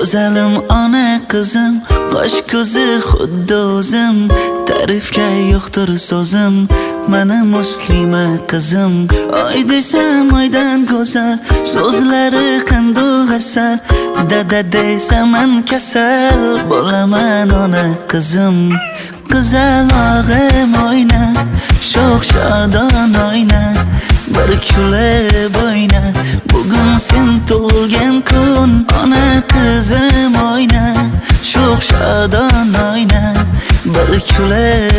Go'zalim ona qizim, qosh ko'zi xuddi o'zim, ta'rifga yo'qdir so'zim, mana muslima qizim. Oy desam oydan go'zal, so'zlari qandoq asal, dada desam man kasal, bo'laman ona qizim. Qizalog'im oyna, sho'x shodon oyna, bir kulib oyna, bugun sen tug'ilgan kun. Ona qizim oyna, sho'x shodon oyna, bir kulib